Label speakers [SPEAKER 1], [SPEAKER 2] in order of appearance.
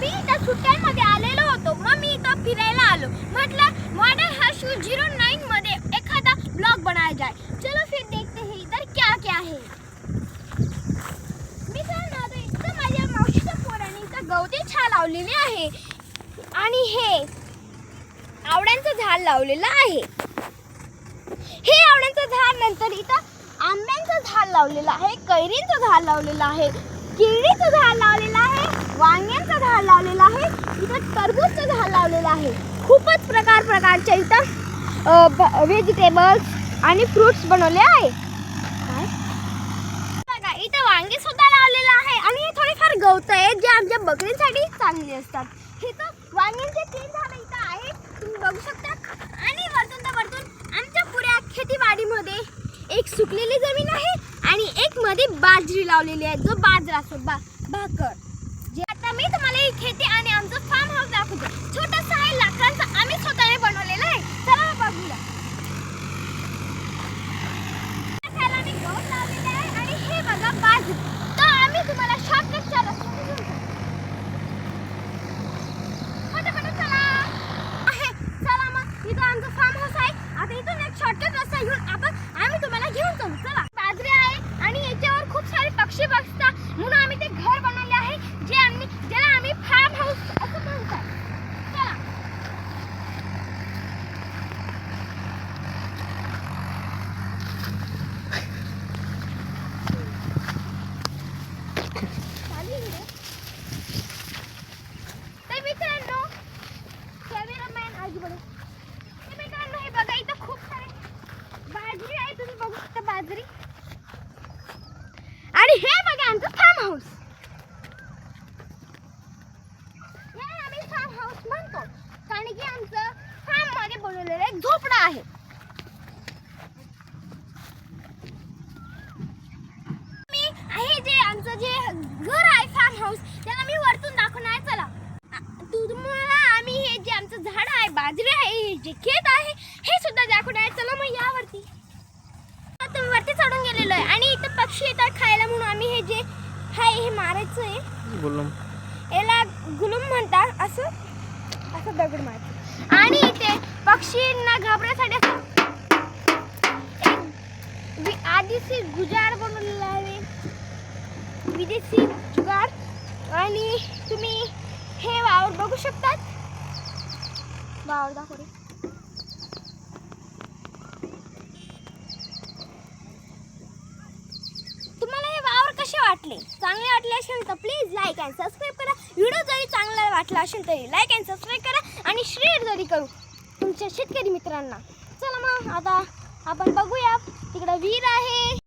[SPEAKER 1] मी त्या सुट्ट्यांमध्ये आलेलो होतो, मग मी इथं फिरायला आलो. म्हटलं मॉडर्न हर्षू 09 मध्ये एखादा ब्लॉग बनाया जाए. चलो फिर देखते हैं इधर क्या क्या है. मी सांगणार होतो इथं माझ्या मावशीच्या पोरांनी इथं गवती छान लावलेली आहे आणि हे आवळ्यांचं झाड लावलेलं आहे. हे आवळ्यांचं झाड नंतर इथं आंब्याचं झाड लावलेलं आहे, कैरीचं झाड लावलेलं आहे, केळीचं झाड लावलेलं आहे, वांग्याचं झाड लावलेलं आहे, इथं टरबूजचं झाड लावलेलं आहे. खूपच प्रकारचे इथं व्हेजिटेबल्स आणि फ्रुट्स बनवले आहे. बघा इथं वांगे सुद्धा लावलेलं आहे आणि हे थोडेफार गवत आहे जे आमच्या बकरींसाठी चांगले असतात. हे तर वांग्यांचे 3 झाडं इथं आहेत, तुम्ही बघू शकता. आणि वरतून आमच्या पुऱ्या खेतीवाडीमध्ये एक सुकलेली जमीन आहे आणि एक मध्ये बाजरी लावलेली आहे, जो बाजरा असतो भाकर. जे आता मी तुम्हाला ही खेती आणि आमचं फार्म हाऊस दाखवते. छोटंसं आहे, लाकडांचं आम्ही स्वतःने बनवलेलं आहे. चला बघूया. त्याला मी गवत लावलेलं आहे आणि हे बघा बाजरी. तर आम्ही तुम्हाला शॉर्टकटचा रस्ता घेऊन जाऊ. चला मग इथं आमचं फार्म हाऊस आहे. आता इथून एक शॉर्टकट रस्ता घेऊन आम्ही तुम्हाला घेऊन जाऊ. चला. बाजरी आहे आणि याच्यावर खूप सारे पक्षी बसतात, म्हणून आम्ही ते घर बनवले आहे ज्याला आम्ही फार्म हाऊस असं म्हणतात. चला. तर मित्रांनो, कॅमेरामॅन आजूबाजू मित्रांनो हे बघा इथं खूप सारे बाजरी आहे, तुम्ही बघू शकता बाजरी. आणि हे बघा आमचं फार्म हाऊस. याला आम्ही फार्म हाऊस म्हणतो कारण की आमचं फार्म मध्ये बनवलेलं एक झोपडं आहे. हे जे आमचं जे घर आहे फार्म हाऊस, त्याला मी वरतून दाखवणार. चला. तुम्हाला आम्ही हे जे आमचं झाड आहे, बाजरी आहे, हे जे खेत आहे, हे सुद्धा दाखवणार. चला मग यावरती. तुम्ही वरती चढून गेलेलो आहे आणि इथं पक्षी येतात खायला, म्हणून आम्ही हे जे आहे हे मारायचं आहे. गुलुम. याला गुलुम म्हणतात. असं दगड मारायचं आणि इथे पक्षींना घाबरण्यासाठी एक आदिवासी जुगाड बनवलेला आहे, विदेशी जुगाड. आणि तुम्ही हे वावर बघू शकतात. वावर दाखवते. तुम्हाला हे वावर कसे वाटले? चांगले वाटले असेल तर प्लीज लाईक अँड सबस्क्राईब करा. व्हिडिओ जरी चांगला वाटला असेल तरी लाईक अँड सबस्क्राईब करा आणि शेअर जरी करू तुमच्या शेतकरी मित्रांना. चला मग आता आपण बघूया. तिकडं विहीर आहे.